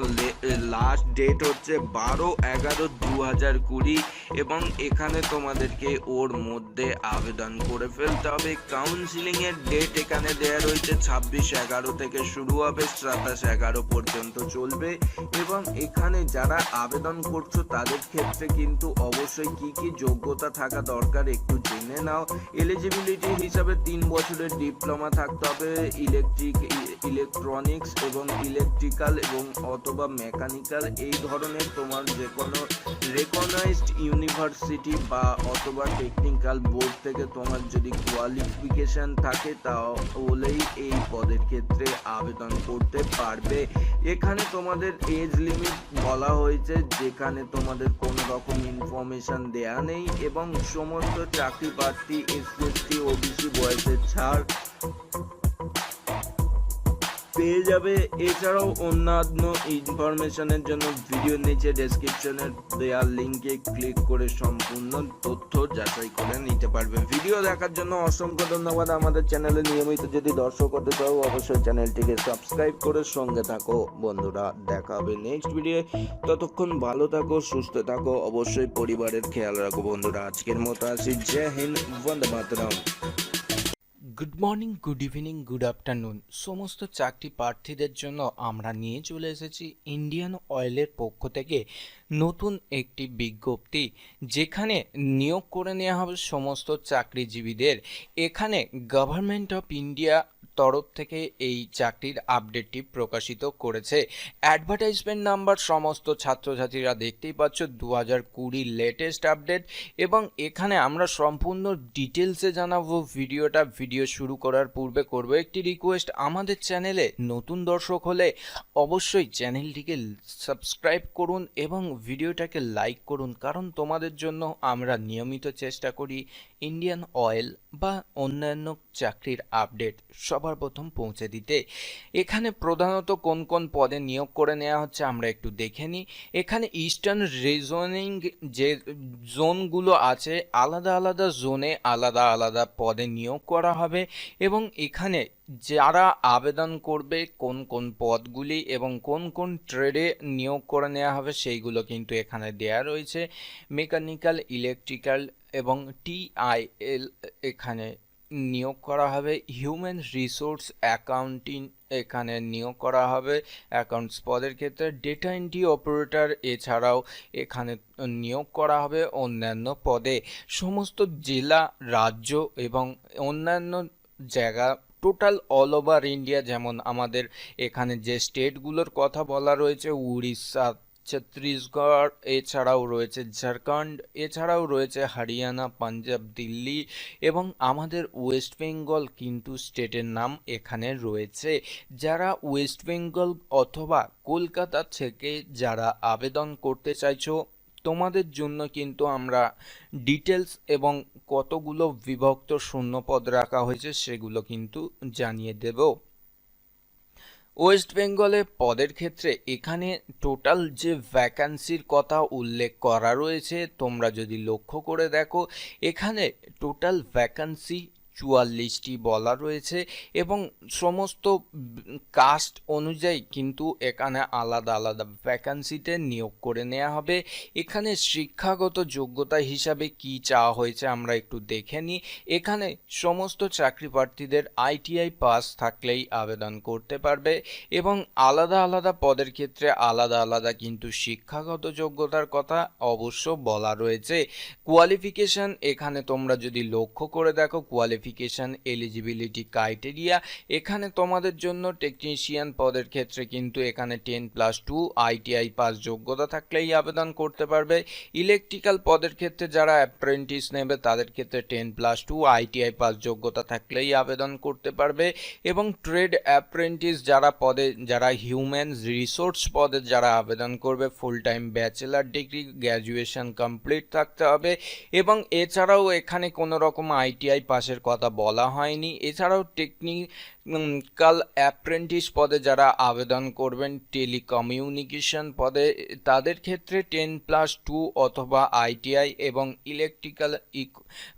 Speaker 2: লাস্ট ডেট হচ্ছে 12/11/2020, এবং এখানে তোমাদেরকে ওর মধ্যে আবেদন করে ফেলতে হবে। কাউন্সিলিং এর ডেট এখানে দেয়া রয়েছে 26/11 থেকে শুরু হবে, 27/11 পর্যন্ত চলবে। এবং এখানে যারা আবেদন করছো তাদের ক্ষেত্রে কিন্তু অবশ্যই কি কি যোগ্যতা থাকা দরকার একটু জেনে নাও। এলিজিবিলিটি হিসাবে 3 বছরের ডিপ্লোমা থাকতে হবে ইলেকট্রনিক্স এবং ইলেকট্রিক্যাল এবং অথবা মেকানিক্যাল, এই ধরনের তোমার যে কোনো রেকগনাইজড ইউনিভার্সিটি বা অথবা টেকনিক্যাল বোর্ড থেকে তোমার যদি কোয়ালিফিকেশন থাকে তাহলেই এই পদের ক্ষেত্রে আবেদন করতে পারবে। এখানে তোমাদের এজ লিমিট বলা হয়েছে, যেখানে তোমাদের কোনো রকম ইনফরমেশন দেয়া নেই, এবং সমস্ত চাকরি প্রার্থী SC/ST OBC বয়সের ছাড় পেয়ে যাবে। এছাড়াও অন্যান্য ইনফরমেশনের জন্য ভিডিওর নিচে ডেসক্রিপশনের দেওয়া লিঙ্কে ক্লিক করে সম্পূর্ণ তথ্য যাচাই করে নিতে পারবে। ভিডিও দেখার জন্য অসংখ্য ধন্যবাদ। আমাদের চ্যানেলে নিয়মিত যদি দর্শক হতে চাও অবশ্যই চ্যানেলটিকে সাবস্ক্রাইব করে সঙ্গে থাকো। বন্ধুরা, দেখা হবে নেক্সট ভিডিও। ততক্ষণ ভালো থাকো, সুস্থ থাকো, অবশ্যই পরিবারের খেয়াল রাখো। বন্ধুরা, আজকের মতো আসি। জয় হিন্দ, বন্দে মাতরম।
Speaker 1: Good morning, good evening, good afternoon. সমস্ত চাকরি প্রার্থীদের জন্য আমরা নিয়ে চলে এসেছি ইন্ডিয়ান অয়েলের পক্ষ থেকে নতুন একটি বিজ্ঞপ্তি, যেখানে নিয়োগ করে নেওয়া হবে সমস্ত চাকরিজীবীদের। এখানে গভর্নমেন্ট অফ ইন্ডিয়া তরফ থেকে এই চাকরির আপডেটটি প্রকাশিত করেছে। অ্যাডভার্টাইজমেন্ট নাম্বার সমস্ত ছাত্রছাত্রীরা দেখতেই পাচ্ছ, 2020 লেটেস্ট আপডেট, এবং এখানে আমরা সম্পূর্ণ ডিটেলসে জানাবো। ভিডিও শুরু করার পূর্বে করব একটি রিকোয়েস্ট, আমাদের চ্যানেলে নতুন দর্শক হলে অবশ্যই চ্যানেলটিকে সাবস্ক্রাইব করুন এবং ভিডিওটাকে লাইক করুন, কারণ তোমাদের জন্য আমরা নিয়মিত চেষ্টা করি ইন্ডিয়ান অয়েল বা অন্যান্য চাকরির আপডেট সব
Speaker 2: সবার প্রথম পৌঁছে দিতে। এখানে প্রধানত কোন কোন পদে নিয়োগ করে নেওয়া হচ্ছে আমরা একটু দেখে নিই। এখানে ইস্টার্ন রিজনিং যে জোনগুলো আছে, আলাদা আলাদা জোনে আলাদা আলাদা পদে নিয়োগ করা হবে এবং এখানে যারা আবেদন করবে কোন কোন পদগুলি এবং কোন কোন ট্রেডে নিয়োগ করে নেওয়া হবে সেইগুলো কিন্তু এখানে দেয়া রয়েছে। মেকানিক্যাল, ইলেকট্রিক্যাল এবং টিআইএল এখানে নিয়োগ করা হবে। হিউম্যান রিসোর্স অ্যাকাউন্টিং এখানে নিয়োগ করা হবে অ্যাকাউন্টস পদের ক্ষেত্রে। ডেটা এন্ট্রি অপারেটর এছাড়াও এখানে নিয়োগ করা হবে অন্যান্য পদে। সমস্ত জেলা, রাজ্য এবং অন্যান্য জায়গা, টোটাল অল ওভার ইন্ডিয়া, যেমন আমাদের এখানে যে স্টেটগুলোর কথা বলা রয়েছে, উড়িষ্যা, ছত্তিশগড়, এছাড়াও রয়েছে ঝাড়খণ্ড, এছাড়াও রয়েছে হরিয়ানা, পাঞ্জাব, দিল্লি এবং আমাদের ওয়েস্ট বেঙ্গল কিন্তু স্টেটের নাম এখানে রয়েছে। যারা ওয়েস্ট বেঙ্গল অথবা কলকাতা থেকে যারা আবেদন করতে চাইছো, তোমাদের জন্য কিন্তু আমরা ডিটেলস এবং কতগুলো বিভক্ত শূন্যপদ রাখা হয়েছে সেগুলো কিন্তু জানিয়ে দেব। ওয়েস্ট বেঙ্গলে পদের ক্ষেত্রে এখানে টোটাল যে ভ্যাকান্সির কথা উল্লেখ করা রয়েছে, তোমরা যদি লক্ষ্য করে দেখো, এখানে টোটাল ভ্যাকান্সি 44টি বলা রয়েছে এবং সমস্ত কাস্ট অনুযায়ী কিন্তু এখানে আলাদা আলাদা ভ্যাকান্সিতে নিয়োগ করে নেওয়া হবে। এখানে শিক্ষাগত যোগ্যতা হিসাবে কি চাওয়া হয়েছে আমরা একটু দেখে নিই। এখানে সমস্ত চাকরি প্রার্থীদের আইটিআই পাস থাকলেই আবেদন করতে পারবে এবং আলাদা আলাদা পদের ক্ষেত্রে আলাদা আলাদা কিন্তু শিক্ষাগত যোগ্যতার কথা অবশ্য বলা রয়েছে। কোয়ালিফিকেশন এখানে তোমরা যদি লক্ষ্য করে দেখো, কোয়ালিফিকেশন এলিজিবিলিটি ক্রাইটেরিয়া, এখানে তোমাদের জন্য টেকনিশিয়ান পদের ক্ষেত্রে কিন্তু এখানে 10+2 আইটিআই পাস যোগ্যতা থাকলেই আবেদন করতে পারবে। ইলেকট্রিক্যাল পদের ক্ষেত্রে যারা অ্যাপ্রেন্টিস নেবে তাদের ক্ষেত্রে 10+2 আইটিআই পাস যোগ্যতা থাকলেই আবেদন করতে পারবে এবং ট্রেড অ্যাপ্রেন্টিস যারা হিউম্যান রিসোর্স পদে যারা আবেদন করবে, full time bachelor degree graduation complete থাকতে হবে এবং এছাড়াও এখানে কোনো রকম আইটিআই পাসের কথা বলা হয়নি। এছাড়াও টেকনিক্যাল অ্যাপ্রেন্টিস পদে যারা আবেদন করবেন টেলিকমিউনিকেশন পদে, তাদের ক্ষেত্রে 10+2 অথবা আইটিআই এবং ইলেকট্রিক্যাল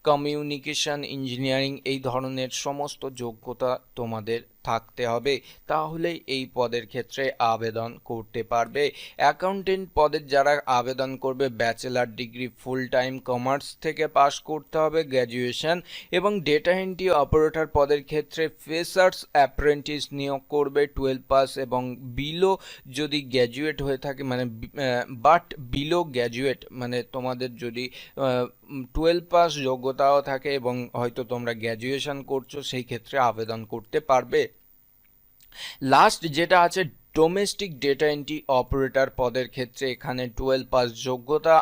Speaker 2: কমিউনিকেশন ইঞ্জিনিয়ারিং এই ধরনের সমস্ত যোগ্যতা তোমাদের থাকতে হবে, তাহলেই এই পদের ক্ষেত্রে আবেদন করতে পারবে। অ্যাকাউন্টেন্ট পদের যারা আবেদন করবে bachelor degree full time commerce থেকে পাশ করতে হবে গ্র্যাজুয়েশন এবং ডেটা এন্ট্রি অপারেটর পদের ক্ষেত্রে ফ্রেশার্স অ্যাপ্রেন্টিস নিয়োগ করবে 12 পাস এবং বিলো যদি গ্র্যাজুয়েট হয়ে থাকে, মানে বাট বিলো গ্র্যাজুয়েট মানে তোমাদের যদি 12 পাস যোগ্যতাও থাকে এবং হয়তো তোমরা গ্র্যাজুয়েশন করছো, সেই ক্ষেত্রে আবেদন করতে পারবে। লাস্ট যেটা আছে ডোমেস্টিক ডেটা এন্ট্রি অপারেটর পদের ক্ষেত্রে এখানে 12 পাস যোগ্যতা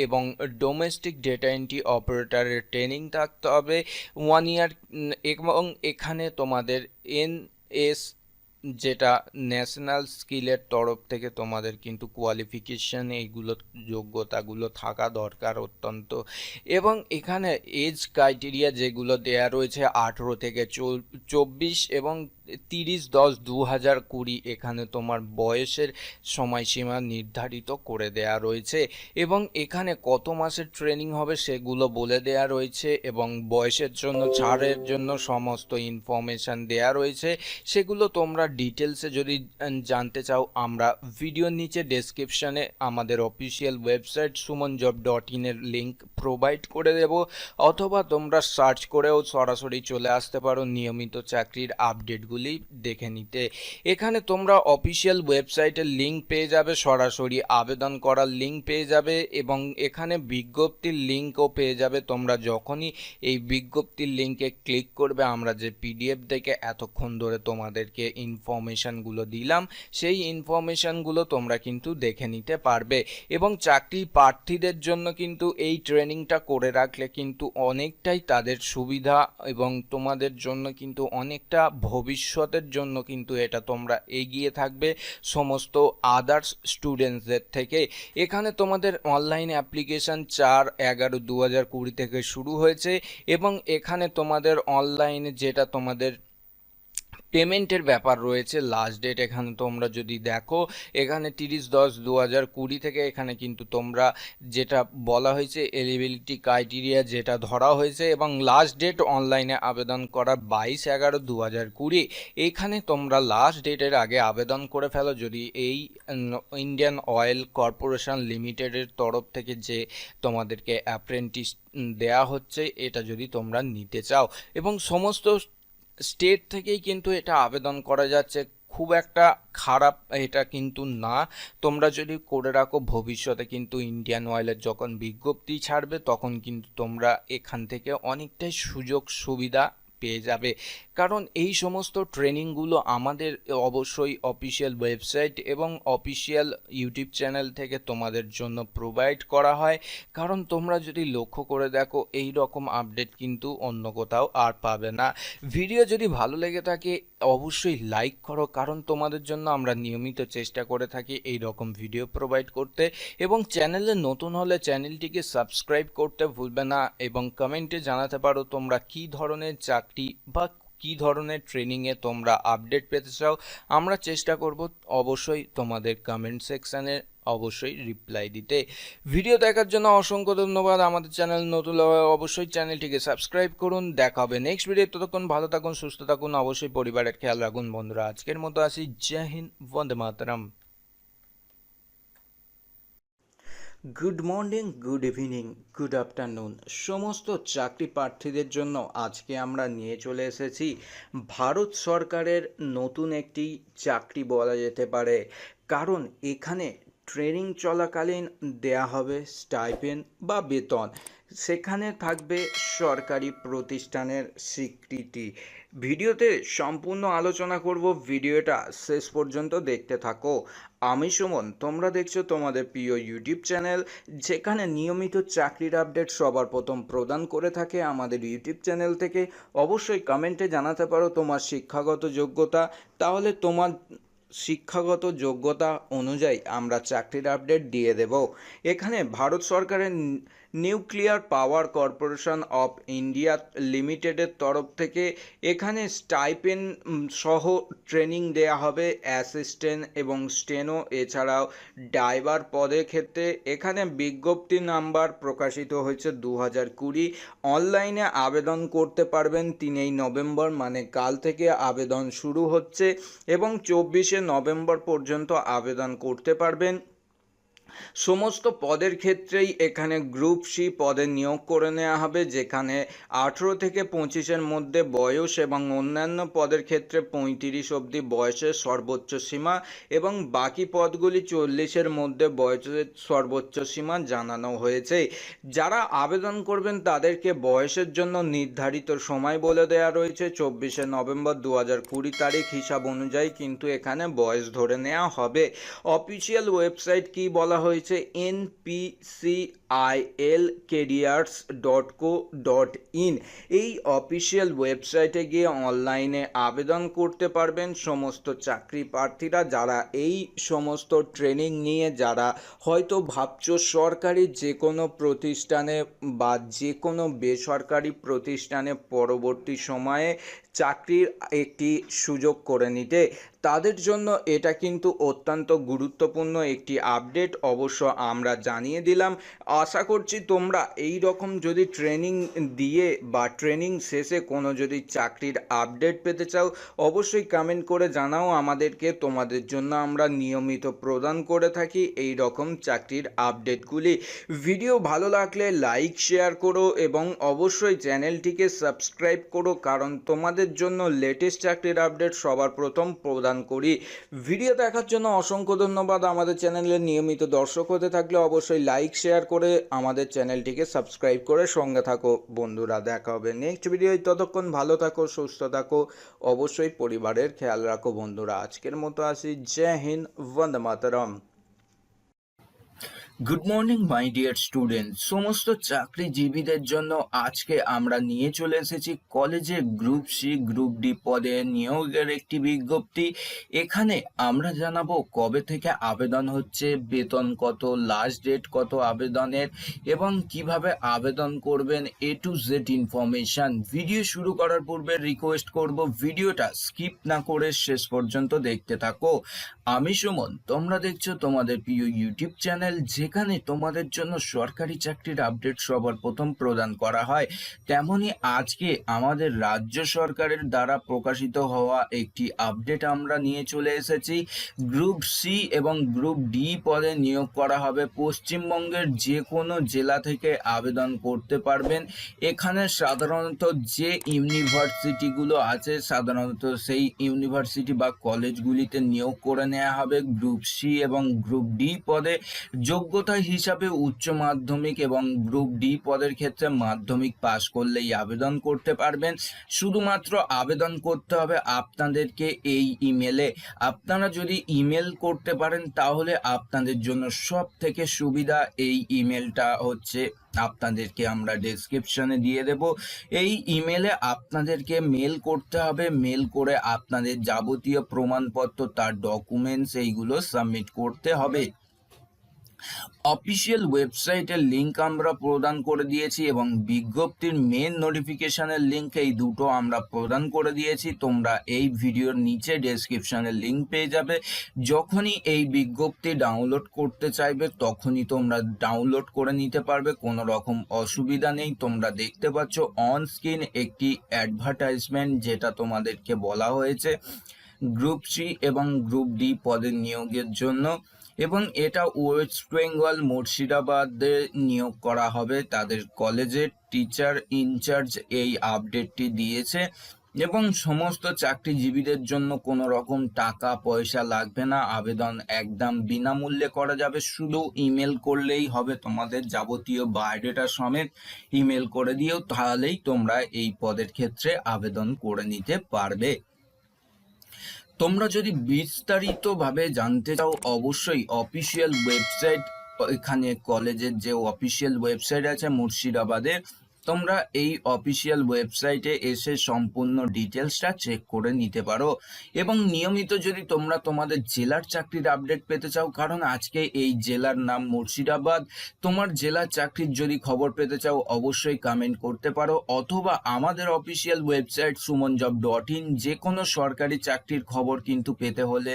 Speaker 2: এবং ডোমেস্টিক ডেটা এন্ট্রি অপারেটরের ট্রেনিং থাকতে হবে 1 ইয়ার এবং এখানে তোমাদের এনএস যেটা ন্যাশনাল স্কিলের তরফ থেকে তোমাদের কিন্তু কোয়ালিফিকেশন এইগুলো যোগ্যতাগুলো থাকা দরকার অত্যন্ত। এবং এখানে এজ ক্রাইটেরিয়া যেগুলো দেয়া রয়েছে 18 থেকে 24 এবং 30/10/2020 এখানে তোমার বয়সের সময়সীমা নির্ধারিত করে দেয়া রয়েছে এবং এখানে কত মাসের ট্রেনিং হবে সেগুলো বলে দেয়া রয়েছে এবং বয়সের জন্য ছাড়ের জন্য সমস্ত ইনফরমেশান দেয়া রয়েছে। সেগুলো তোমরা ডিটেলসে যদি জানতে চাও, আমরা ভিডিওর নিচে ডেসক্রিপশানে আমাদের অফিসিয়াল ওয়েবসাইট sumonjob.in এর লিঙ্ক প্রোভাইড করে দেব, অথবা তোমরা সার্চ করেও সরাসরি চলে আসতে পারো নিয়মিত চাকরির আপডেটগুলি দেখে নিতে। এখানে তোমরা অফিসিয়াল ওয়েবসাইটের লিঙ্ক পেয়ে যাবে, সরাসরি আবেদন করার লিঙ্ক পেয়ে যাবে এবং এখানে বিজ্ঞপ্তির লিঙ্কও পেয়ে যাবে। তোমরা যখনই এই বিজ্ঞপ্তির লিঙ্কে ক্লিক করবে, আমরা যে পিডিএফ দেখে এতক্ষণ ধরে তোমাদেরকে ইনফরমেশানগুলো দিলাম, সেই ইনফরমেশানগুলো তোমরা কিন্তু দেখে নিতে পারবে এবং চাকরি প্রার্থীদের জন্য কিন্তু এই ট্রেনিংটা করে রাখলে কিন্তু অনেকটাই তাদের সুবিধা এবং তোমাদের জন্য কিন্তু অনেকটা ভবিষ্যতের জন্য কিন্তু এটা তোমরা এগিয়ে থাকবে সমস্ত আদার্স স্টুডেন্টসদের থেকে। এখানে তোমাদের অনলাইন অ্যাপ্লিকেশান 4/11/2020 থেকে শুরু হয়েছে এবং এখানে তোমাদের অনলাইনে যেটা তোমাদের পেমেন্টের ব্যাপার রয়েছে। লাস্ট ডেট এখানে তোমরা যদি দেখো, এখানে 30/10/2020 থেকে এখানে কিন্তু তোমরা যেটা বলা হয়েছে এলিজিবিলিটি ক্রাইটেরিয়া যেটা ধরা হয়েছে, এবং লাস্ট ডেট অনলাইনে আবেদন করা 22/11/2020। এইখানে তোমরা লাস্ট ডেটের আগে আবেদন করে ফেলো যদি এই ইন্ডিয়ান অয়েল কর্পোরেশন লিমিটেডের তরফ থেকে যে তোমাদেরকে অ্যাপ্রেন্টিস দেয়া হচ্ছে, এটা যদি তোমরা নিতে চাও। এবং সমস্ত স্টেট থেকেই কিন্তু এটা আবেদন করা যাচ্ছে, খুব একটা খারাপ এটা কিন্তু না। তোমরা যদি করে রাখো, ভবিষ্যতে কিন্তু ইন্ডিয়ান অয়েলের যখন বিজ্ঞপ্তি ছাড়বে তখন কিন্তু তোমরা এখান থেকে অনেকটাই সুযোগ সুবিধা পেয়ে যাবে। কারণ এই সমস্ত ট্রেনিংগুলো আমাদের অবশ্যই অফিসিয়াল ওয়েবসাইট এবং অফিসিয়াল ইউটিউব চ্যানেল থেকে তোমাদের জন্য প্রোভাইড করা হয়। কারণ তোমরা যদি লক্ষ্য করে দেখো, এই রকম আপডেট কিন্তু অন্য কোথাও আর পাবে না। ভিডিও যদি ভালো লেগে থাকে অবশ্যই লাইক করো, কারণ তোমাদের জন্য আমরা নিয়মিত চেষ্টা করে থাকি এই রকম ভিডিও প্রোভাইড করতে। এবং চ্যানেলে নতুন হলে চ্যানেলটিকে সাবস্ক্রাইব করতে ভুলবে না, এবং কমেন্টে জানাতে পারো তোমরা কী ধরনের চাকরি বা কী ধরনের ট্রেনিংয়ে তোমরা আপডেট পেতে চাও। আমরা চেষ্টা করব অবশ্যই তোমাদের কমেন্ট সেকশানে অবশ্যই রিপ্লাই দিতে। ভিডিও দেখার জন্য অসংখ্য ধন্যবাদ। আমাদের চ্যানেল নতুন হলে অবশ্যই চ্যানেলটিকে সাবস্ক্রাইব করুন। দেখা হবে নেক্সট ভিডিও। ততক্ষণ ভালো থাকুন, সুস্থ থাকুন, অবশ্যই পরিবারের খেয়াল রাখুন বন্ধুরা। আজকের মতো আসি। জয় হিন্দ, বন্দে মাতরম।
Speaker 1: Good morning, good evening, good afternoon সমস্ত চাকরি প্রার্থীদের জন্য আজকে আমরা নিয়ে চলে এসেছি ভারত সরকারের নতুন একটি চাকরি বলা যেতে পারে। কারণ এখানে ট্রেনিং চলাকালীন দেয়া হবে স্টাইপেন্ড বা বেতন, সেখানে থাকবে সরকারি প্রতিষ্ঠানের স্বীকৃতি। ভিডিওতে সম্পূর্ণ আলোচনা করব, ভিডিওটা শেষ পর্যন্ত দেখতে থাকো। আমি সুমন, তোমরা দেখছো তোমাদের প্রিয় ইউটিউব চ্যানেল, যেখানে নিয়মিত চাকরির আপডেট সবার প্রথম প্রদান করে থাকে আমাদের ইউটিউব চ্যানেল থেকে। অবশ্যই কমেন্টে জানাতে পারো তোমার শিক্ষাগত যোগ্যতা, তাহলে তোমার শিক্ষাগত যোগ্যতা অনুযায়ী আমরা চাকরির আপডেট দিয়ে দেব। এখানে ভারত সরকারের nuclear power corporation of India লিমিটেডের তরফ থেকে এখানে স্টাইপেন্ড সহ ট্রেনিং দেয়া হবে অ্যাসিস্ট্যান্ট এবং স্টেনো, এছাড়াও ড্রাইভার পদের ক্ষেত্রে। এখানে বিজ্ঞপ্তি নাম্বার প্রকাশিত হয়েছে 2020। অনলাইনে আবেদন করতে পারবেন 3 নভেম্বর, মানে কাল থেকে আবেদন শুরু হচ্ছে, এবং 24 নভেম্বর পর্যন্ত আবেদন করতে পারবেন। সমস্ত পদের ক্ষেত্রেই এখানে গ্রুপ সি পদে নিয়োগ করে নেওয়া হবে, যেখানে 18 থেকে 25-এর মধ্যে বয়স, এবং অন্যান্য পদের ক্ষেত্রে 35 অবধি বয়সের সর্বোচ্চ সীমা, এবং বাকি পদগুলি 40-এর মধ্যে বয়সের সর্বোচ্চ সীমা জানানো হয়েছে। যারা আবেদন করবেন তাদেরকে বয়সের জন্য নির্ধারিত সময় বলে দেওয়া রয়েছে 24 নভেম্বর 2020 তারিখ হিসাব অনুযায়ী কিন্তু এখানে বয়স ধরে নেওয়া হবে। অফিসিয়াল ওয়েবসাইট কি বলা হয়েছে, npcilcareers.co.in। এই অফিসিয়াল ওয়েবসাইটে গিয়ে অনলাইনে আবেদন করতে পারবেন সমস্ত চাকরি প্রার্থীরা, যারা এই সমস্ত ট্রেনিং নিয়ে যারা হয়তো ভাবছো সরকারি যে কোনো প্রতিষ্ঠানে বা যে কোনো বেসরকারি প্রতিষ্ঠানে পরবর্তী সময়ে চাকরির একটি সুযোগ করে নিতে, তাদের জন্য এটা কিন্তু অত্যন্ত গুরুত্বপূর্ণ একটি আপডেট অবশ্য আমরা জানিয়ে দিলাম। আশা করছি তোমরা এই রকম যদি ট্রেনিং দিয়ে বা ট্রেনিং শেষে কোনো যদি চাকরির আপডেট পেতে চাও অবশ্যই কমেন্ট করে জানাও আমাদেরকে। তোমাদের জন্য আমরা নিয়মিত প্রদান করে থাকি এই রকম চাকরির আপডেটগুলি। ভিডিও ভালো লাগলে লাইক শেয়ার করো, এবং অবশ্যই চ্যানেলটিকে সাবস্ক্রাইব করো, কারণ তোমাদের জন্য লেটেস্ট চাকরির আপডেট সবার প্রথম প্রদান করি। ভিডিও দেখার জন্য অসংখ্য ধন্যবাদ। আমাদের চ্যানেলের নিয়মিত দর্শক হতে থাকলে অবশ্যই লাইক শেয়ার করে আমাদের চ্যানেলটিকে সাবস্ক্রাইব করে সঙ্গে থাকো বন্ধুরা। দেখা হবে নেক্সট ভিডিও। ততক্ষণ ভালো থাকো, সুস্থ থাকো, অবশ্যই পরিবারের খেয়াল রাখো বন্ধুরা। আজকের মতো আসি। জয় হিন্দ, বন্দে মাতরম। Good morning my dear student. সমস্ত চাকরিজীবীদের জন্য আজকে আমরা নিয়ে চলে এসেছি কলেজে গ্রুপ সি গ্রুপ ডি পদে নিয়োগের একটি বিজ্ঞপ্তি। এখানে আমরা জানাবো কবে থেকে আবেদন হচ্ছে, বেতন কত, লাস্ট ডেট কত আবেদনের এবং কিভাবে আবেদন করবেন, এ টু জেড ইনফরমেশন। ভিডিও শুরু করার পূর্বে রিকোয়েস্ট করব ভিডিওটা স্কিপ না করে শেষ পর্যন্ত দেখতে থাকো। আমি সুমন, তোমরা দেখছো তোমাদের প্রিয় ইউটিউব চ্যানেল, যেখানে তোমাদের জন্য সরকারি চাকরির আপডেট সবার প্রথম প্রদান করা হয়। তেমনি আজকে আমাদের রাজ্য সরকারের দ্বারা প্রকাশিত হওয়া একটি আপডেট আমরা নিয়ে চলে এসেছি। গ্রুপ সি এবং গ্রুপ ডি পদে নিয়োগ করা হবে। পশ্চিমবঙ্গের যে কোনো জেলা থেকে আবেদন করতে পারবেন। এখানে সাধারণত যে ইউনিভার্সিটিগুলো আছে, সাধারণত সেই ইউনিভার্সিটি বা কলেজগুলিতে নিয়োগ করে নেওয়া হবে গ্রুপ সি এবং গ্রুপ ডি পদে। যোগ্যতা হিসাবে উচ্চ মাধ্যমিক এবং গ্রুপ ডি পদের ক্ষেত্রে মাধ্যমিক পাশ করলেই আবেদন করতে পারবেন। শুধুমাত্র আবেদন করতে হবে আপনাদেরকে এই ইমেলে। আপনারা যদি ইমেল করতে পারেন তাহলে আপনাদের জন্য সব থেকে সুবিধা। এই ইমেলটা হচ্ছে আপনাদেরকে আমরা ডেসক্রিপশনে দিয়ে দেব। এই ইমেলে আপনাদেরকে মেল করতে হবে। মেল করে আপনাদের যাবতীয় প্রমাণপত্র, তার ডকুমেন্টস, এইগুলো সাবমিট করতে হবে। অফিসিয়াল ওয়েবসাইটের লিঙ্ক আমরা প্রদান করে দিয়েছি এবং বিজ্ঞপ্তির মেন নোটিফিকেশনের লিঙ্ক, এই দুটো আমরা প্রদান করে দিয়েছি। তোমরা এই ভিডিওর নিচে ডেসক্রিপশনের লিঙ্ক পেয়ে যাবে। যখনই এই বিজ্ঞপ্তি ডাউনলোড করতে চাইবে তখনই তোমরা ডাউনলোড করে নিতে পারবে, কোনো রকম অসুবিধা নেই। তোমরা দেখতে পাচ্ছ অন স্ক্রিন একটি অ্যাডভার্টাইজমেন্ট, যেটা তোমাদেরকে বলা হয়েছে গ্রুপ সি এবং গ্রুপ ডি পদের নিয়োগের জন্য, এবং এটা ওয়েস্ট বেঙ্গল মুর্শিদাবাদে নিয়োগ করা হবে। তাদের কলেজের টিচার ইনচার্জ এই আপডেটটি দিয়েছে এবং সমস্ত চাকরিজীবীদের জন্য কোনো রকম টাকা পয়সা লাগবে না। আবেদন একদম বিনামূল্যে করা যাবে। শুধু ইমেল করলেই হবে, তোমাদের যাবতীয় বায়োডাটা সমেত ইমেল করে দিও, তাহলেই তোমরা এই পদের ক্ষেত্রে আবেদন করে নিতে পারবে। তোমরা যদি বিস্তারিতভাবে জানতে চাও অবশ্যই অফিসিয়াল ওয়েবসাইট, এখানে কলেজের যে অফিসিয়াল ওয়েবসাইট আছে মুর্শিদাবাদের, তোমরা এই অফিসিয়াল ওয়েবসাইটে এসে সম্পূর্ণ ডিটেলসটা চেক করে নিতে পারো। এবং নিয়মিত যদি তোমরা তোমাদের জেলার চাকরির আপডেট পেতে চাও, কারণ আজকে এই জেলার নাম মুর্শিদাবাদ, তোমার জেলার চাকরির যদি খবর পেতে চাও অবশ্যই কমেন্ট করতে পারো, অথবা আমাদের অফিসিয়াল ওয়েবসাইট sumonjob.in, যে কোনো সরকারি চাকরির খবর কিন্তু পেতে হলে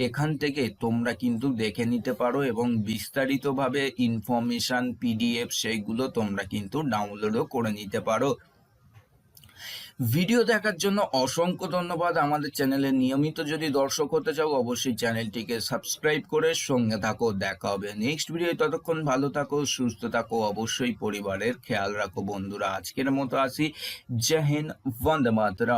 Speaker 1: এখান থেকে তোমরা কিন্তু দেখে নিতে পারো এবং বিস্তারিতভাবে ইনফরমেশন পিডিএফ সেইগুলো তোমরা কিন্তু ডাউনলোডও করে নিতে পারো। ভিডিও দেখার জন্য অসংখ্য ধন্যবাদ। আমাদের চ্যানেলে নিয়মিত যদি দর্শক হতে চাও অবশ্যই চ্যানেলটিকে সাবস্ক্রাইব করে সঙ্গে থাকো। দেখা হবে নেক্সট ভিডিও। ততক্ষণ ভালো থাকো, সুস্থ থাকো, অবশ্যই পরিবারের খেয়াল রাখো বন্ধুরা। আজকের মতো আসি। জয় হিন্দ, বন্দে মাতরম।